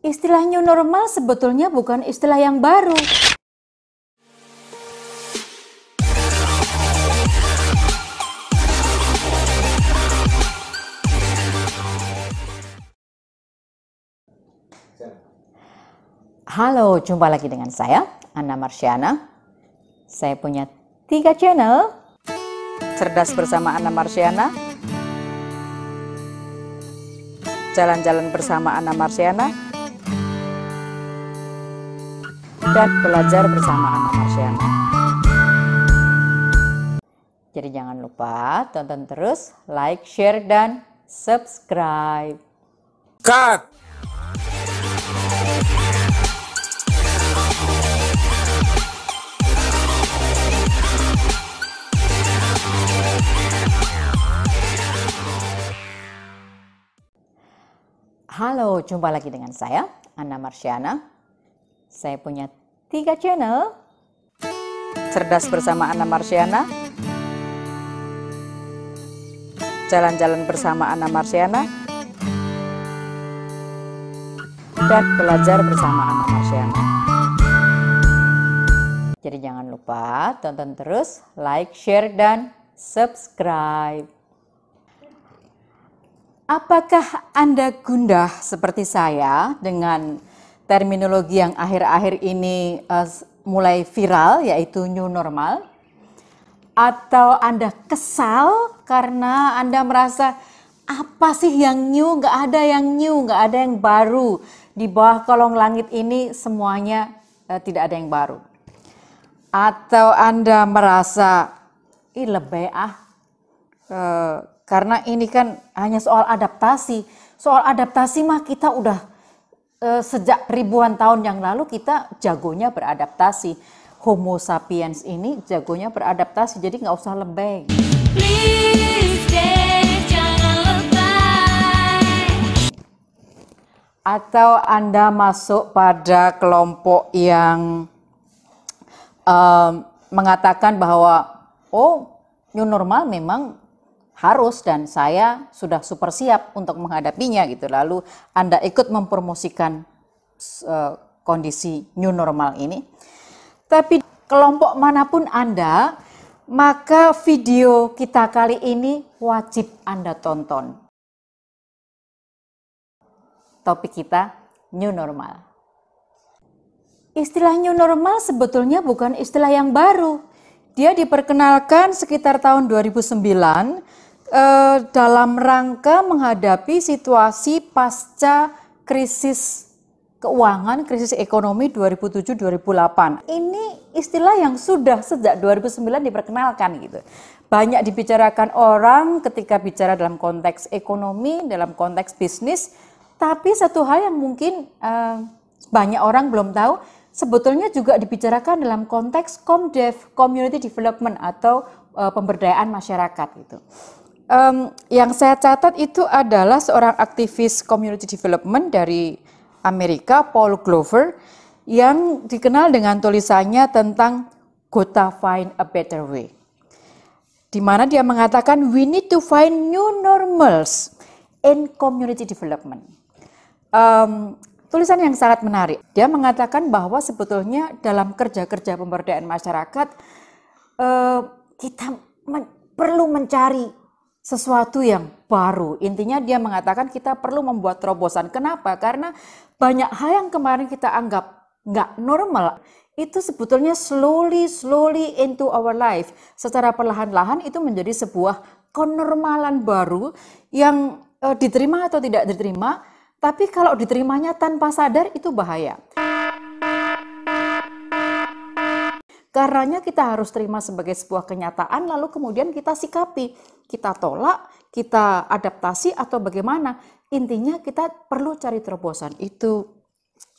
Istilah new normal sebetulnya bukan istilah yang baru. Halo, jumpa lagi dengan saya, Anna Marsiana. Saya punya 3 channel. Cerdas bersama Anna Marsiana, Jalan-jalan bersama Anna Marsiana, dan Belajar bersama Anna Marsiana. Jadi jangan lupa tonton terus, like, share, dan subscribe. Cut! Halo, jumpa lagi dengan saya, Anna Marsiana. Saya punya 3 channel. Cerdas bersama Anna Marsiana, Jalan-jalan bersama Anna Marsiana, dan Belajar bersama Anna Marsiana. Jadi jangan lupa tonton terus, like, share, dan subscribe. Apakah Anda gundah seperti saya dengan terminologi yang akhir-akhir ini mulai viral, yaitu new normal? Atau Anda kesal karena Anda merasa apa sih yang new? Nggak ada yang new, nggak ada yang baru. Di bawah kolong langit ini semuanya tidak ada yang baru. Atau Anda merasa lebay karena ini kan hanya soal adaptasi. Soal adaptasi mah kita udah sejak ribuan tahun yang lalu kita jagonya beradaptasi. Homo sapiens ini jagonya beradaptasi, jadi nggak usah lebay. Please stay, jangan lebay. Atau Anda masuk pada kelompok yang mengatakan bahwa new normal memang harus dan saya sudah super siap untuk menghadapinya gitu. Lalu Anda ikut mempromosikan kondisi new normal ini. Tapi kelompok manapun Anda, maka video kita kali ini wajib Anda tonton. Topik kita new normal. Istilah new normal sebetulnya bukan istilah yang baru. Dia diperkenalkan sekitar tahun 2009 dalam rangka menghadapi situasi pasca krisis keuangan, krisis ekonomi 2007-2008. Ini istilah yang sudah sejak 2009 diperkenalkan gitu. Banyak dibicarakan orang ketika bicara dalam konteks ekonomi, dalam konteks bisnis. Tapi satu hal yang mungkin banyak orang belum tahu, sebetulnya juga dibicarakan dalam konteks COMDEV, Community Development atau pemberdayaan masyarakat gitu. Yang saya catat itu adalah seorang aktivis community development dari Amerika, Paul Glover, yang dikenal dengan tulisannya tentang Gotta Find a Better Way. Di mana dia mengatakan we need to find new normals in community development. Tulisan yang sangat menarik. Dia mengatakan bahwa sebetulnya dalam kerja-kerja pemberdayaan masyarakat kita perlu mencari sesuatu yang baru. Intinya dia mengatakan kita perlu membuat terobosan. Kenapa? Karena banyak hal yang kemarin kita anggap nggak normal, itu sebetulnya slowly into our life. Secara perlahan-lahan itu menjadi sebuah kenormalan baru yang diterima atau tidak diterima, tapi kalau diterimanya tanpa sadar itu bahaya. Karenanya kita harus terima sebagai sebuah kenyataan, lalu kemudian kita sikapi, kita tolak, kita adaptasi atau bagaimana. Intinya kita perlu cari terobosan, itu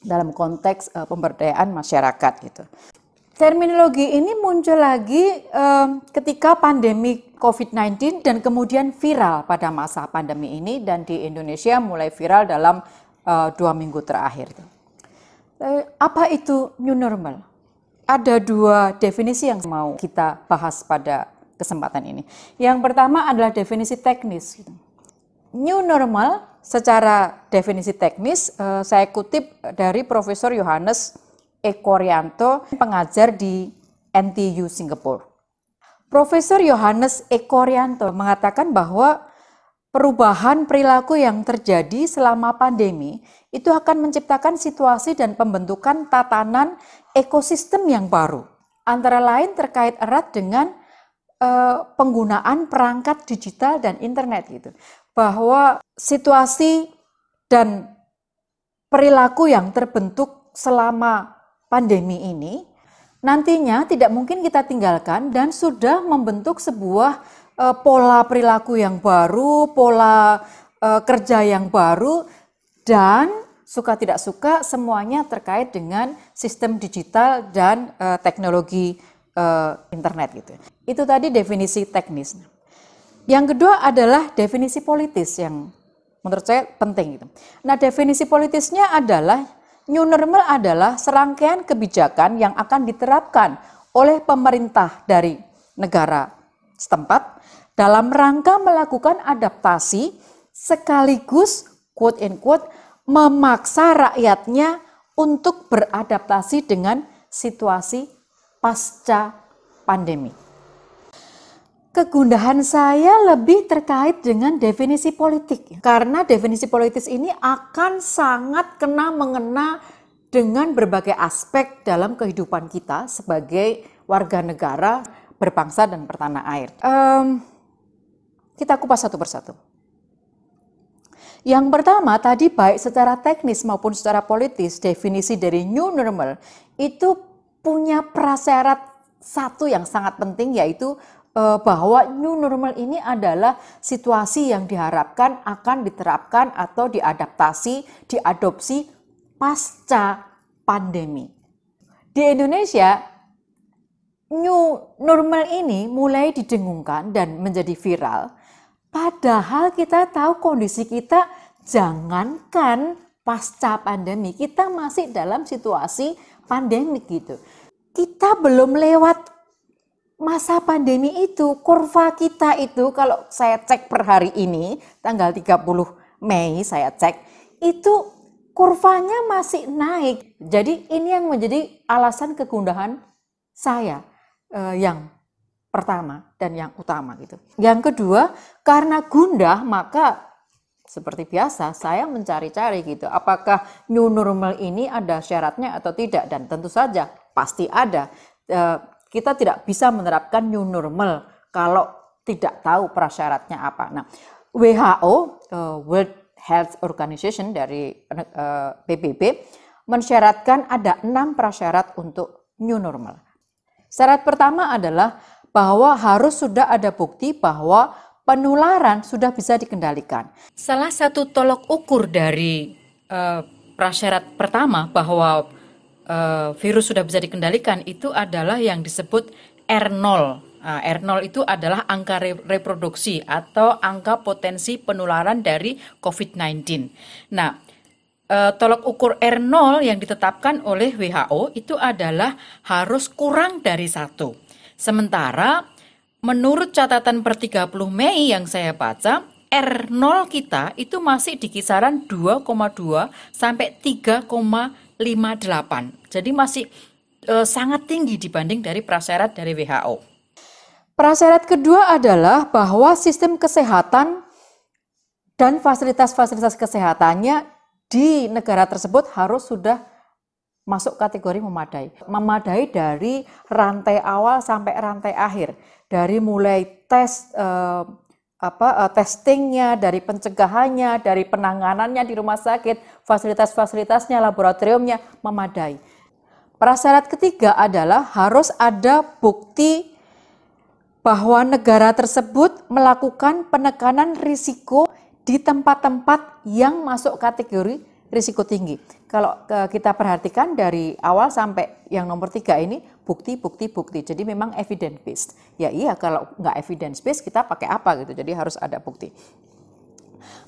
dalam konteks pemberdayaan masyarakat gitu. Terminologi ini muncul lagi ketika pandemi COVID-19 dan kemudian viral pada masa pandemi ini, dan di Indonesia mulai viral dalam 2 minggu terakhir. Apa itu new normal? Ada 2 definisi yang mau kita bahas pada kesempatan ini. Yang pertama adalah definisi teknis. New normal secara definisi teknis saya kutip dari Profesor Johannes Eko-Rianto, pengajar di NTU Singapura. Profesor Johannes Eko-Rianto mengatakan bahwa perubahan perilaku yang terjadi selama pandemi itu akan menciptakan situasi dan pembentukan tatanan ekosistem yang baru. Antara lain terkait erat dengan penggunaan perangkat digital dan internet gitu. Bahwa situasi dan perilaku yang terbentuk selama pandemi ini nantinya tidak mungkin kita tinggalkan dan sudah membentuk sebuah pola perilaku yang baru, pola kerja yang baru, dan suka tidak suka semuanya terkait dengan sistem digital dan teknologi internet gitu. Itu tadi definisi teknis. Yang kedua adalah definisi politis yang menurut saya penting gitu. Nah, definisi politisnya adalah New normal adalah serangkaian kebijakan yang akan diterapkan oleh pemerintah dari negara setempat dalam rangka melakukan adaptasi sekaligus quote and quote memaksa rakyatnya untuk beradaptasi dengan situasi pasca pandemi. Kegundahan saya lebih terkait dengan definisi politik, karena definisi politis ini akan sangat kena-mengena dengan berbagai aspek dalam kehidupan kita sebagai warga negara berbangsa dan bertanah air. Kita kupas satu persatu. Yang pertama tadi baik secara teknis maupun secara politis, definisi dari new normal itu punya prasyarat satu yang sangat penting, yaitu bahwa new normal ini adalah situasi yang diharapkan akan diterapkan atau diadaptasi, diadopsi pasca pandemi. Di Indonesia, new normal ini mulai didengungkan dan menjadi viral, padahal kita tahu kondisi kita jangankan pasca pandemi, kita masih dalam situasi pandemik gitu. Kita belum lewat masa pandemi itu, kurva kita itu kalau saya cek per hari ini, tanggal 30 Mei saya cek, itu kurvanya masih naik. Jadi ini yang menjadi alasan kegundahan saya yang pertama dan yang utama gitu. Yang kedua, karena gundah maka seperti biasa saya mencari-cari gitu, apakah new normal ini ada syaratnya atau tidak, dan tentu saja pasti ada. Kita tidak bisa menerapkan new normal kalau tidak tahu prasyaratnya apa. Nah, WHO, World Health Organization dari PBB, mensyaratkan ada 6 prasyarat untuk new normal. Syarat pertama adalah bahwa harus sudah ada bukti bahwa penularan sudah bisa dikendalikan. Salah satu tolok ukur dari prasyarat pertama bahwa virus sudah bisa dikendalikan itu adalah yang disebut R0. R0 itu adalah angka reproduksi atau angka potensi penularan dari COVID-19. Nah, tolok ukur R0 yang ditetapkan oleh WHO itu adalah harus kurang dari 1. Sementara menurut catatan per 30 Mei yang saya baca, R0 kita itu masih di kisaran 2,2 sampai 3,58. Jadi masih sangat tinggi dibanding dari prasyarat dari WHO. Prasyarat kedua adalah bahwa sistem kesehatan dan fasilitas-fasilitas kesehatannya di negara tersebut harus sudah masuk kategori memadai. Memadai dari rantai awal sampai rantai akhir. Dari mulai testingnya, dari pencegahannya, dari penanganannya di rumah sakit, fasilitas-fasilitasnya, laboratoriumnya memadai. Prasyarat ketiga adalah harus ada bukti bahwa negara tersebut melakukan penekanan risiko di tempat-tempat yang masuk kategori risiko tinggi. Kalau kita perhatikan dari awal sampai yang nomor 3 ini bukti. Jadi memang evidence based. Ya iya, kalau nggak evidence based kita pakai apa gitu. Jadi harus ada bukti.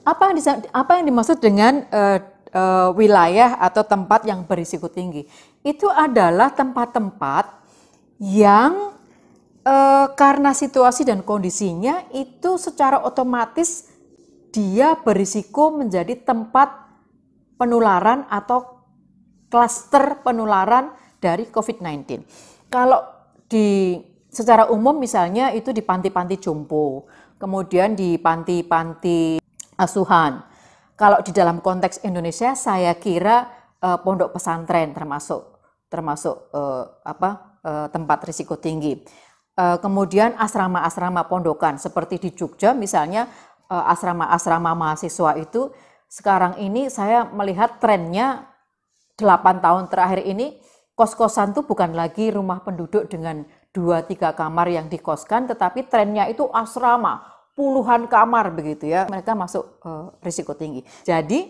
Apa yang dimaksud dengan wilayah atau tempat yang berisiko tinggi? Itu adalah tempat-tempat yang karena situasi dan kondisinya itu secara otomatis dia berisiko menjadi tempat penularan atau klaster penularan dari COVID-19. Kalau secara umum misalnya itu di panti-panti jompo, kemudian di panti-panti asuhan. Kalau di dalam konteks Indonesia, saya kira pondok pesantren termasuk tempat risiko tinggi. Kemudian asrama-asrama pondokan seperti di Jogja misalnya, asrama-asrama mahasiswa itu sekarang ini saya melihat trennya 8 tahun terakhir ini kos-kosan itu bukan lagi rumah penduduk dengan 2-3 kamar yang dikoskan, tetapi trennya itu asrama, puluhan kamar begitu ya. Mereka masuk risiko tinggi. Jadi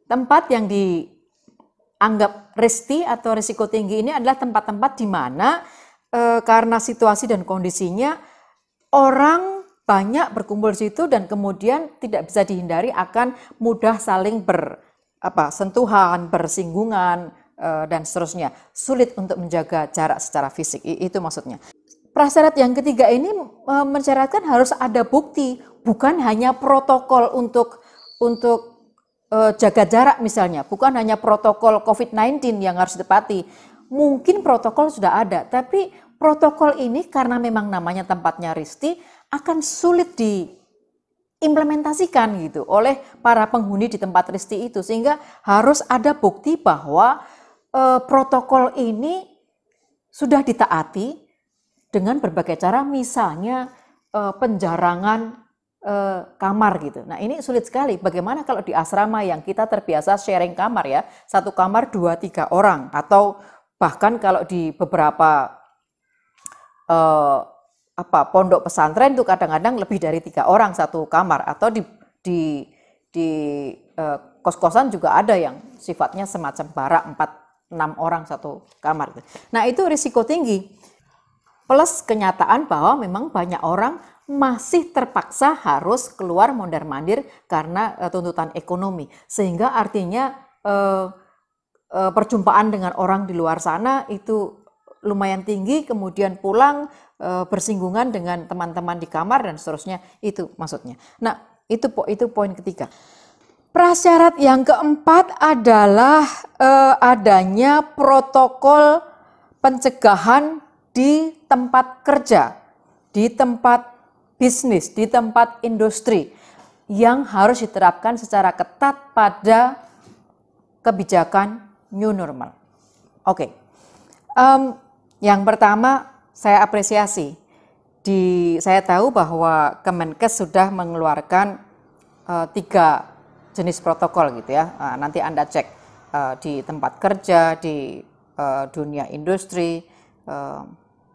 tempat yang dianggap risti atau risiko tinggi ini adalah tempat-tempat di mana karena situasi dan kondisinya orang banyak berkumpul di situ dan kemudian tidak bisa dihindari akan mudah saling sentuhan, bersinggungan, dan seterusnya. Sulit untuk menjaga jarak secara fisik, itu maksudnya. Prasyarat yang ketiga ini mensyaratkan harus ada bukti, bukan hanya protokol untuk jaga jarak misalnya, bukan hanya protokol COVID-19 yang harus ditepati. Mungkin protokol sudah ada, tapi protokol ini karena memang namanya tempatnya risti, akan sulit diimplementasikan gitu oleh para penghuni di tempat risti itu, sehingga harus ada bukti bahwa protokol ini sudah ditaati dengan berbagai cara, misalnya penjarangan kamar gitu. Nah ini sulit sekali. Bagaimana kalau di asrama yang kita terbiasa sharing kamar ya, satu kamar 2-3 orang, atau bahkan kalau di beberapa pondok pesantren itu kadang-kadang lebih dari 3 orang satu kamar, atau di kos-kosan juga ada yang sifatnya semacam barak 4-6 orang satu kamar. Nah itu risiko tinggi, plus kenyataan bahwa memang banyak orang masih terpaksa harus keluar mondar-mandir karena tuntutan ekonomi, sehingga artinya perjumpaan dengan orang di luar sana itu lumayan tinggi, kemudian pulang bersinggungan dengan teman-teman di kamar dan seterusnya, itu maksudnya. Nah, itu poin ketiga. Prasyarat yang keempat adalah adanya protokol pencegahan di tempat kerja, di tempat bisnis, di tempat industri yang harus diterapkan secara ketat pada kebijakan new normal. Oke. Yang pertama saya apresiasi, saya tahu bahwa Kemenkes sudah mengeluarkan 3 jenis protokol gitu ya. Nanti Anda cek di tempat kerja, di dunia industri,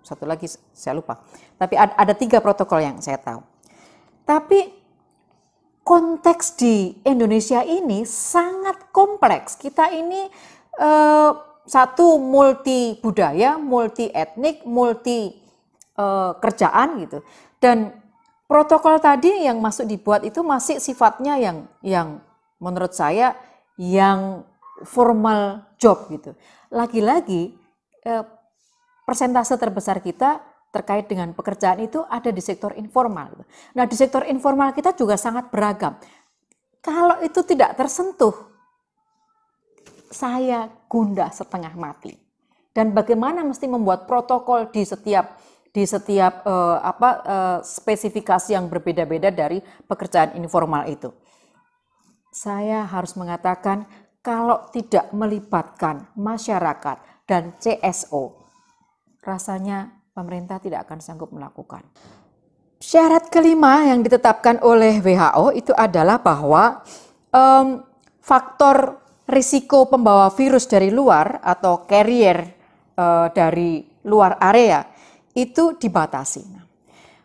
satu lagi saya lupa. Tapi ada 3 protokol yang saya tahu. Tapi konteks di Indonesia ini sangat kompleks. Kita ini satu multi budaya, multi etnik, multi kerjaan gitu. Dan protokol tadi yang masuk dibuat itu masih sifatnya yang menurut saya yang formal job gitu. Lagi-lagi persentase terbesar kita terkait dengan pekerjaan itu ada di sektor informal. Gitu. Nah di sektor informal kita juga sangat beragam. Kalau itu tidak tersentuh, saya gundah setengah mati. Dan bagaimana mesti membuat protokol di setiap spesifikasi yang berbeda-beda dari pekerjaan informal itu. Saya harus mengatakan kalau tidak melibatkan masyarakat dan CSO, rasanya pemerintah tidak akan sanggup melakukan. Syarat kelima yang ditetapkan oleh WHO itu adalah bahwa faktor risiko pembawa virus dari luar atau carrier dari luar area itu dibatasi.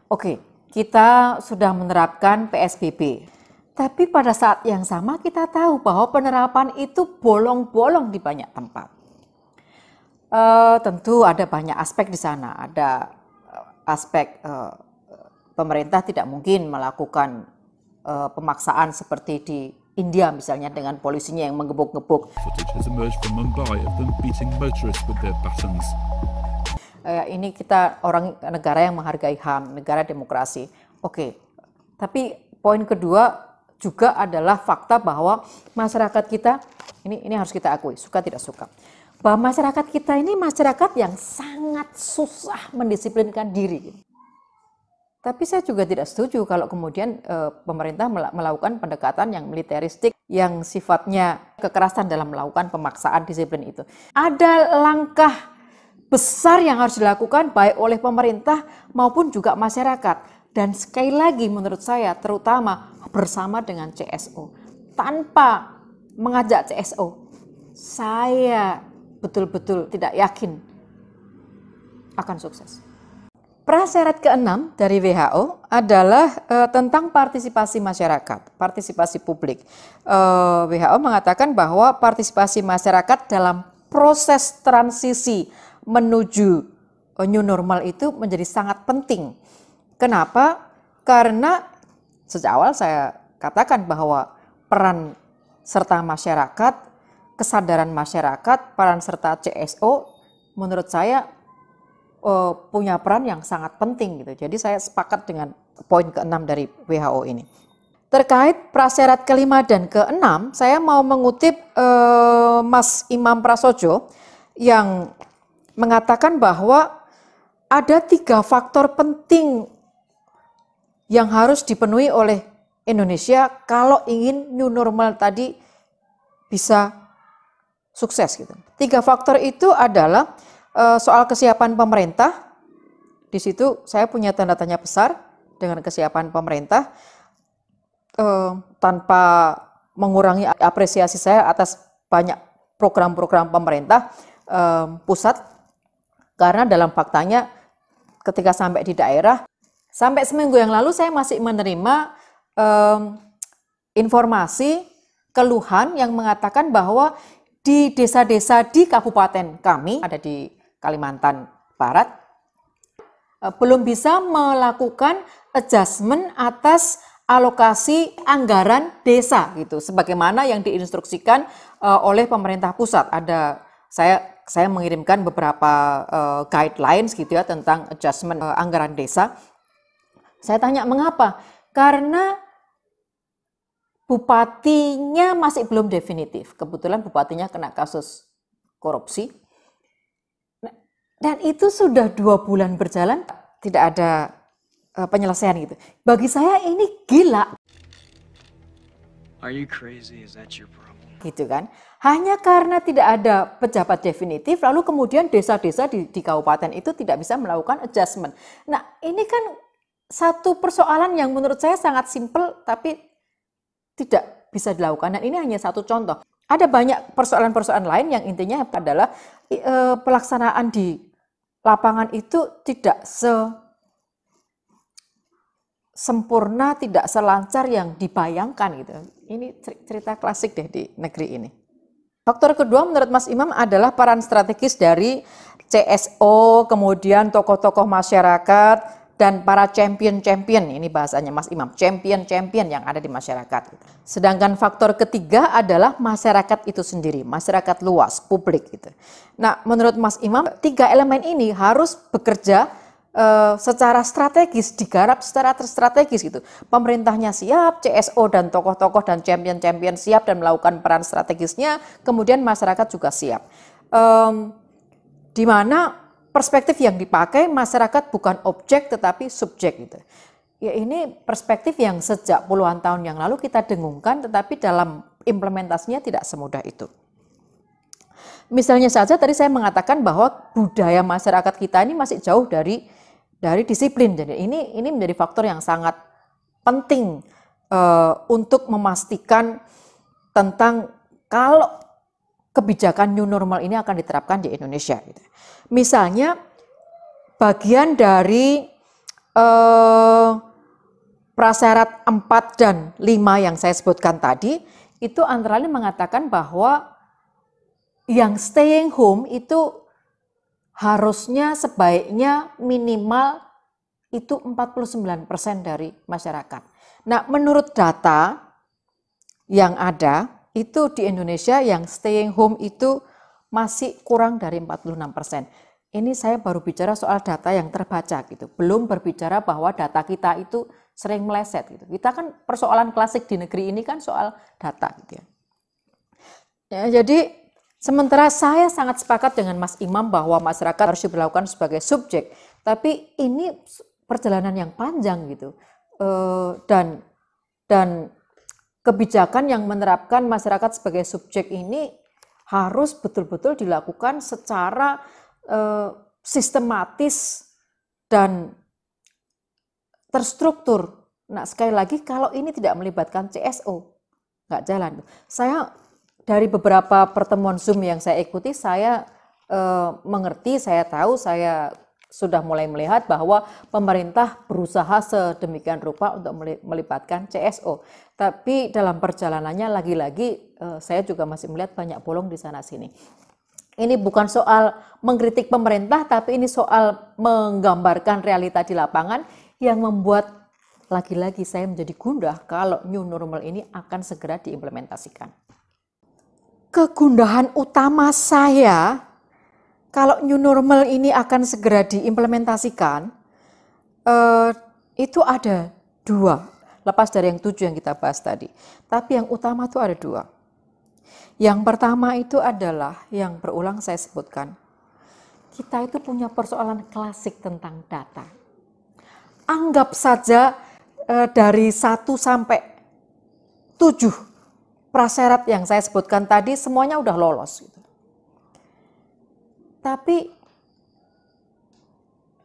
Oke, kita sudah menerapkan PSBB, tapi pada saat yang sama kita tahu bahwa penerapan itu bolong-bolong di banyak tempat. Tentu ada banyak aspek di sana, ada aspek pemerintah tidak mungkin melakukan pemaksaan seperti di India misalnya dengan polisinya yang menggebuk-gebuk. Ini kita negara yang menghargai HAM, negara demokrasi. Oke, tapi poin kedua juga adalah fakta bahwa masyarakat kita, ini harus kita akui, suka tidak suka, bahwa masyarakat kita ini masyarakat yang sangat susah mendisiplinkan diri. Tapi saya juga tidak setuju kalau kemudian pemerintah melakukan pendekatan yang militeristik, yang sifatnya kekerasan dalam melakukan pemaksaan disiplin itu. Ada langkah besar yang harus dilakukan baik oleh pemerintah maupun juga masyarakat. Dan sekali lagi menurut saya terutama bersama dengan CSO. Tanpa mengajak CSO, saya betul-betul tidak yakin akan sukses. Prasyarat keenam dari WHO adalah tentang partisipasi masyarakat, partisipasi publik. WHO mengatakan bahwa partisipasi masyarakat dalam proses transisi menuju new normal itu menjadi sangat penting. Kenapa? Karena sejak awal saya katakan bahwa peran serta masyarakat, kesadaran masyarakat, peran serta CSO menurut saya punya peran yang sangat penting gitu. Jadi saya sepakat dengan poin ke-6 dari WHO ini. Terkait prasyarat kelima dan ke-6, saya mau mengutip Mas Imam Prasojo yang mengatakan bahwa ada 3 faktor penting yang harus dipenuhi oleh Indonesia kalau ingin new normal tadi bisa sukses gitu. 3 faktor itu adalah soal kesiapan pemerintah. Di situ saya punya tanda tanya besar dengan kesiapan pemerintah, tanpa mengurangi apresiasi saya atas banyak program-program pemerintah pusat, karena dalam faktanya ketika sampai di daerah, sampai seminggu yang lalu saya masih menerima informasi keluhan yang mengatakan bahwa di desa-desa di kabupaten kami, ada di Kalimantan Barat, belum bisa melakukan adjustment atas alokasi anggaran desa gitu, sebagaimana yang diinstruksikan oleh pemerintah pusat. Ada saya mengirimkan beberapa guidelines gitu ya tentang adjustment anggaran desa. Saya tanya mengapa? Karena bupatinya masih belum definitif. Kebetulan bupatinya kena kasus korupsi. Dan itu sudah 2 bulan berjalan, tidak ada penyelesaian gitu. Bagi saya ini gila. Are you crazy? Is that your problem? Gitu kan. Hanya karena tidak ada pejabat definitif, lalu kemudian desa-desa di kabupaten itu tidak bisa melakukan adjustment. Nah, ini kan satu persoalan yang menurut saya sangat simpel, tapi tidak bisa dilakukan. Dan ini hanya satu contoh. Ada banyak persoalan-persoalan lain yang intinya adalah pelaksanaan di lapangan itu tidak sempurna, tidak selancar yang dibayangkan gitu. Ini cerita klasik deh di negeri ini. Faktor kedua menurut Mas Imam adalah peran strategis dari CSO, kemudian tokoh-tokoh masyarakat, dan para champion-champion, ini bahasanya Mas Imam, champion-champion yang ada di masyarakat. Sedangkan faktor ketiga adalah masyarakat itu sendiri, masyarakat luas, publik gitu. Nah, menurut Mas Imam, 3 elemen ini harus bekerja secara strategis, digarap secara strategis gitu. Pemerintahnya siap, CSO dan tokoh-tokoh dan champion-champion siap dan melakukan peran strategisnya, kemudian masyarakat juga siap. Di mana perspektif yang dipakai masyarakat bukan objek tetapi subjek gitu. Ya ini perspektif yang sejak puluhan tahun yang lalu kita dengungkan, tetapi dalam implementasinya tidak semudah itu. Misalnya saja tadi saya mengatakan bahwa budaya masyarakat kita ini masih jauh dari disiplin. Jadi ini menjadi faktor yang sangat penting untuk memastikan tentang kalau kebijakan new normal ini akan diterapkan di Indonesia gitu. Misalnya bagian dari prasyarat 4 dan 5 yang saya sebutkan tadi, itu antara lain mengatakan bahwa yang staying home itu harusnya sebaiknya minimal itu 49% dari masyarakat. Nah, menurut data yang ada, itu di Indonesia yang staying home itu masih kurang dari 46%. Ini saya baru bicara soal data yang terbaca gitu. Belum berbicara bahwa data kita itu sering meleset gitu. Kita kan persoalan klasik di negeri ini kan soal data gitu ya. Jadi sementara saya sangat sepakat dengan Mas Imam bahwa masyarakat harus diperlakukan sebagai subjek, tapi ini perjalanan yang panjang gitu. Dan kebijakan yang menerapkan masyarakat sebagai subjek ini harus betul-betul dilakukan secara sistematis dan terstruktur. Nah, sekali lagi kalau ini tidak melibatkan CSO, nggak jalan. Saya dari beberapa pertemuan Zoom yang saya ikuti, saya mengerti, saya tahu, saya sudah mulai melihat bahwa pemerintah berusaha sedemikian rupa untuk melibatkan CSO. Tapi dalam perjalanannya lagi-lagi saya juga masih melihat banyak bolong di sana-sini. Ini bukan soal mengkritik pemerintah, tapi ini soal menggambarkan realita di lapangan yang membuat lagi-lagi saya menjadi gundah kalau new normal ini akan segera diimplementasikan. Kegundahan utama saya kalau new normal ini akan segera diimplementasikan, itu ada 2, lepas dari yang 7 yang kita bahas tadi. Tapi yang utama itu ada 2. Yang pertama itu adalah yang berulang saya sebutkan. Kita itu punya persoalan klasik tentang data. Anggap saja dari 1 sampai 7 prasyarat yang saya sebutkan tadi semuanya udah lolos gitu. Tapi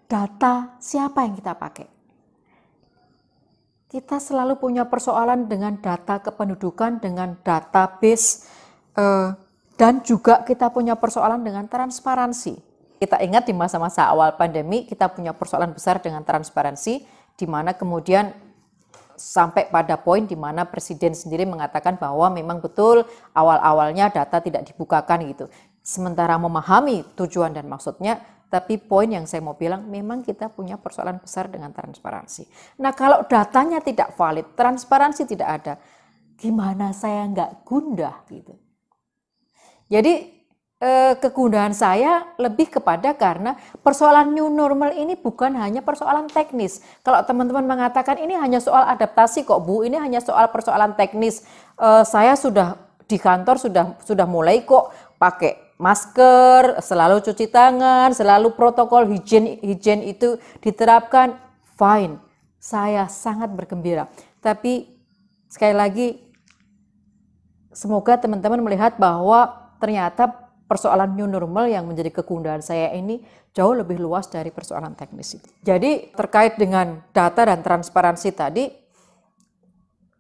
data siapa yang kita pakai? Kita selalu punya persoalan dengan data kependudukan, dengan database, dan juga kita punya persoalan dengan transparansi. Kita ingat di masa-masa awal pandemi kita punya persoalan besar dengan transparansi, di mana kemudian sampai pada poin di mana Presiden sendiri mengatakan bahwa memang betul awal-awalnya data tidak dibukakan gitu. Sementara memahami tujuan dan maksudnya, tapi poin yang saya mau bilang memang kita punya persoalan besar dengan transparansi. Nah kalau datanya tidak valid, transparansi tidak ada, gimana saya nggak gundah gitu. Jadi kegundahan saya lebih kepada karena persoalan new normal ini bukan hanya persoalan teknis. Kalau teman-teman mengatakan ini hanya soal adaptasi kok Bu, ini hanya soal persoalan teknis. Saya sudah di kantor sudah mulai kok pakai masker, selalu cuci tangan, selalu protokol higien itu diterapkan. Fine, saya sangat bergembira. Tapi sekali lagi semoga teman-teman melihat bahwa ternyata persoalan new normal yang menjadi kegundahan saya ini jauh lebih luas dari persoalan teknis itu. Jadi terkait dengan data dan transparansi tadi,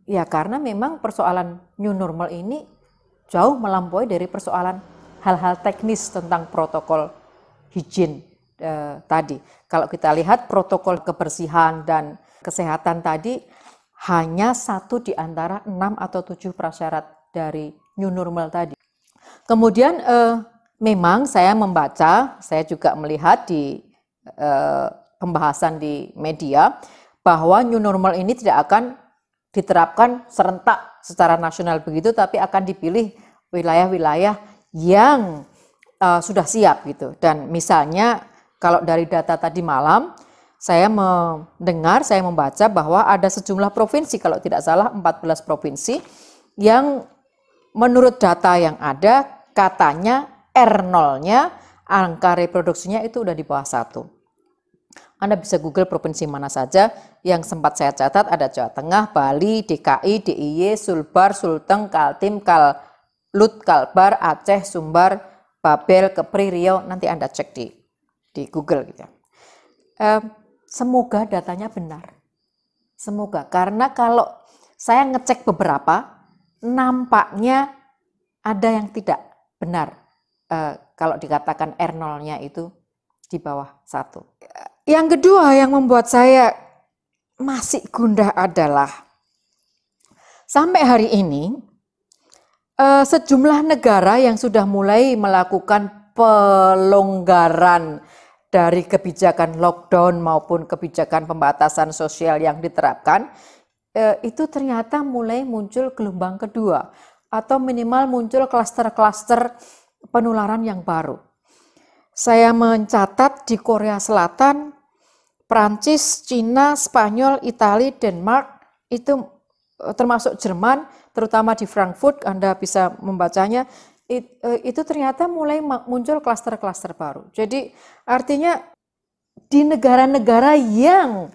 ya karena memang persoalan new normal ini jauh melampaui dari persoalan hal-hal teknis tentang protokol higien tadi. Kalau kita lihat protokol kebersihan dan kesehatan tadi hanya 1 di antara 6 atau 7 prasyarat dari new normal tadi. Kemudian memang saya membaca, saya juga melihat di pembahasan di media bahwa new normal ini tidak akan diterapkan serentak secara nasional begitu, tapi akan dipilih wilayah-wilayah yang sudah siap gitu. Dan misalnya kalau dari data tadi malam saya mendengar, saya membaca bahwa ada sejumlah provinsi, kalau tidak salah 14 provinsi yang menurut data yang ada, katanya R0-nya, angka reproduksinya itu udah di bawah 1. Anda bisa Google provinsi mana saja, yang sempat saya catat ada Jawa Tengah, Bali, DKI, DIY, Sulbar, Sulteng, Kaltim, Kalut, Kalbar, Aceh, Sumbar, Babel, Kepri, Riau, nanti Anda cek di Google gitu. Semoga datanya benar. Semoga, karena kalau saya ngecek beberapa, nampaknya ada yang tidak benar kalau dikatakan R0-nya itu di bawah 1. Yang kedua yang membuat saya masih gundah adalah sampai hari ini sejumlah negara yang sudah mulai melakukan pelonggaran dari kebijakan lockdown maupun kebijakan pembatasan sosial yang diterapkan, itu ternyata mulai muncul gelombang kedua atau minimal muncul klaster-klaster penularan yang baru. Saya mencatat di Korea Selatan Prancis, Cina, Spanyol, Italia, Denmark, itu termasuk Jerman, terutama di Frankfurt, Anda bisa membacanya, itu ternyata mulai muncul klaster-klaster baru. Jadi artinya di negara-negara yang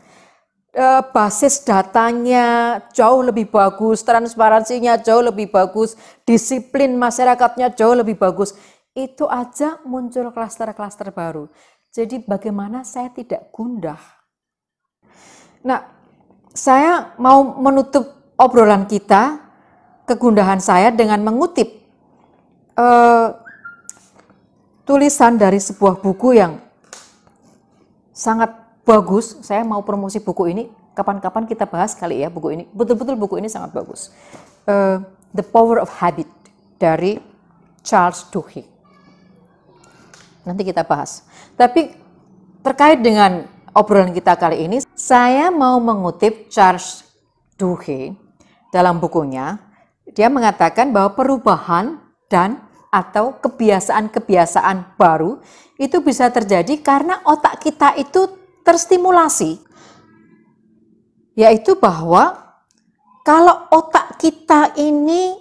basis datanya jauh lebih bagus, transparansinya jauh lebih bagus, disiplin masyarakatnya jauh lebih bagus, itu aja muncul klaster-klaster baru. Jadi bagaimana saya tidak gundah? Nah, saya mau menutup obrolan kita, kegundahan saya dengan mengutip tulisan dari sebuah buku yang sangat bagus. Saya mau promosi buku ini, kapan-kapan kita bahas kali ya buku ini. Betul-betul buku ini sangat bagus. The Power of Habit dari Charles Duhigg. Nanti kita bahas. Tapi terkait dengan obrolan kita kali ini, saya mau mengutip Charles Duhigg dalam bukunya. Dia mengatakan bahwa perubahan dan atau kebiasaan-kebiasaan baru itu bisa terjadi karena otak kita itu terstimulasi, yaitu bahwa kalau otak kita ini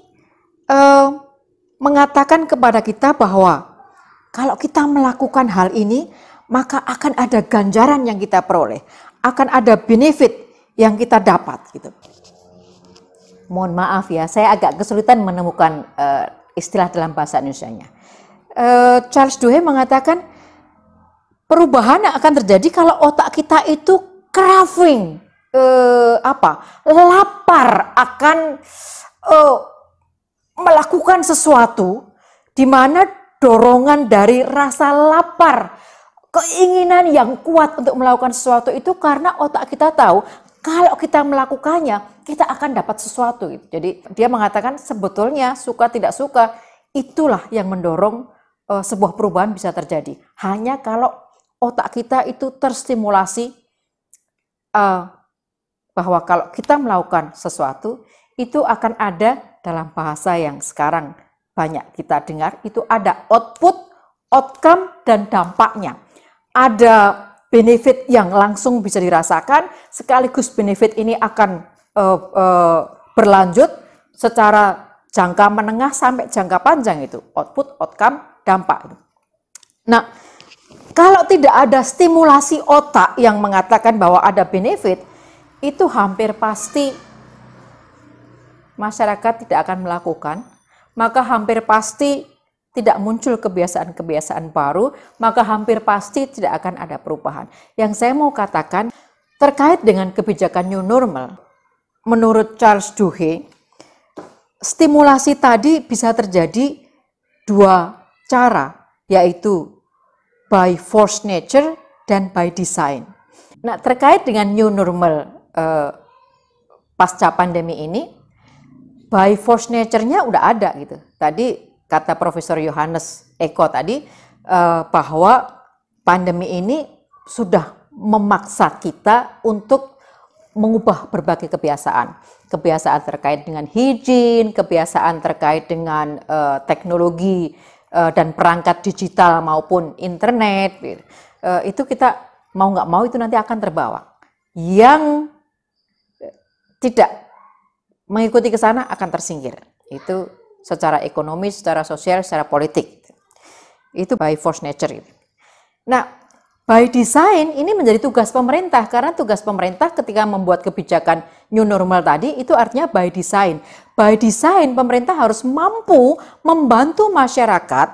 mengatakan kepada kita bahwa kalau kita melakukan hal ini, maka akan ada ganjaran yang kita peroleh, akan ada benefit yang kita dapat. Gitu. Mohon maaf ya, saya agak kesulitan menemukan istilah dalam bahasa Indonesianya. Charles Duhigg mengatakan perubahan yang akan terjadi kalau otak kita itu craving, lapar akan melakukan sesuatu, di mana dorongan dari rasa lapar, keinginan yang kuat untuk melakukan sesuatu itu karena otak kita tahu kalau kita melakukannya kita akan dapat sesuatu. Jadi dia mengatakan sebetulnya suka tidak suka itulah yang mendorong sebuah perubahan bisa terjadi. Hanya kalau otak kita itu terstimulasi bahwa kalau kita melakukan sesuatu itu akan ada, dalam bahasa yang sekarang banyak kita dengar, itu ada output, outcome, dan dampaknya. Ada benefit yang langsung bisa dirasakan, sekaligus benefit ini akan berlanjut secara jangka menengah sampai jangka panjang, itu output, outcome, dampak. Nah, kalau tidak ada stimulasi otak yang mengatakan bahwa ada benefit, itu hampir pasti masyarakat tidak akan melakukan, maka hampir pasti tidak muncul kebiasaan-kebiasaan baru, maka hampir pasti tidak akan ada perubahan. Yang saya mau katakan terkait dengan kebijakan new normal, menurut Charles Duhigg, stimulasi tadi bisa terjadi dua cara, yaitu by force nature dan by design. Nah, terkait dengan new normal pasca pandemi ini, by force nature-nya udah ada gitu. Tadi kata Profesor Johannes Eko tadi bahwa pandemi ini sudah memaksa kita untuk mengubah berbagai kebiasaan. Kebiasaan terkait dengan higien, kebiasaan terkait dengan teknologi dan perangkat digital maupun internet. Itu kita mau nggak mau itu nanti akan terbawa. Yang tidak mengikuti ke sana akan tersingkir. Itu secara ekonomi, secara sosial, secara politik. Itu by force nature. Nah, by design ini menjadi tugas pemerintah, karena tugas pemerintah ketika membuat kebijakan new normal tadi itu artinya by design. By design pemerintah harus mampu membantu masyarakat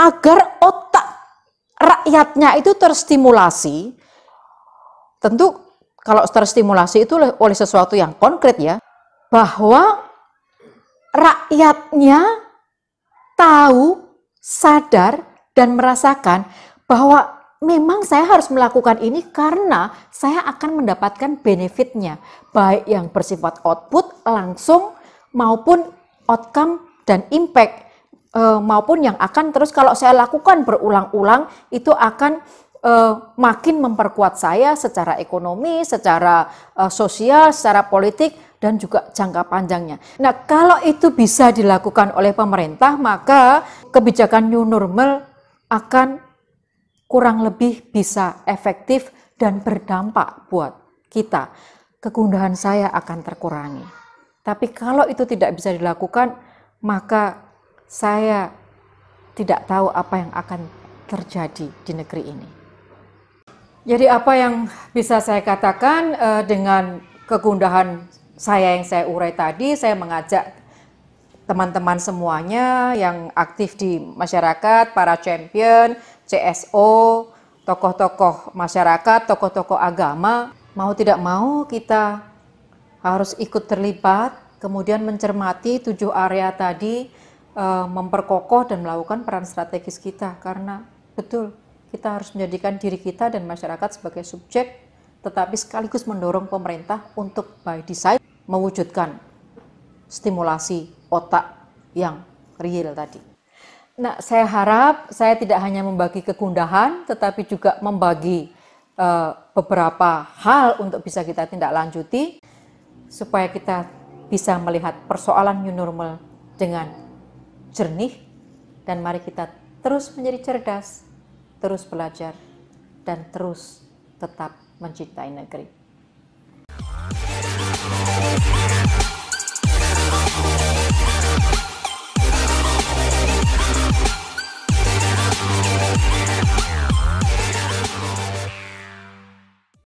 agar otak rakyatnya itu terstimulasi. Tentu kalau terstimulasi itu oleh sesuatu yang konkret ya, bahwa rakyatnya tahu, sadar, dan merasakan bahwa memang saya harus melakukan ini karena saya akan mendapatkan benefitnya, baik yang bersifat output langsung maupun outcome dan impact, maupun yang akan terus kalau saya lakukan berulang-ulang itu akan makin memperkuat saya secara ekonomi, secara sosial, secara politik, dan juga jangka panjangnya. Nah, kalau itu bisa dilakukan oleh pemerintah, maka kebijakan new normal akan kurang lebih bisa efektif dan berdampak buat kita, kegundahan saya akan terkurangi. Tapi kalau itu tidak bisa dilakukan, maka saya tidak tahu apa yang akan terjadi di negeri ini. Jadi apa yang bisa saya katakan dengan kegundahan saya yang saya urai tadi, saya mengajak teman-teman semuanya yang aktif di masyarakat, para champion, CSO, tokoh-tokoh masyarakat, tokoh-tokoh agama, mau tidak mau kita harus ikut terlibat, kemudian mencermati 7 area tadi, memperkokoh dan melakukan peran strategis kita, karena betul kita harus menjadikan diri kita dan masyarakat sebagai subjek, tetapi sekaligus mendorong pemerintah untuk by design mewujudkan stimulasi otak yang real tadi. Nah, saya harap saya tidak hanya membagi kegundahan, tetapi juga membagi beberapa hal untuk bisa kita tindak lanjuti, supaya kita bisa melihat persoalan new normal dengan jernih, dan mari kita terus menjadi cerdas, terus belajar, dan terus tetap mencintai negeri.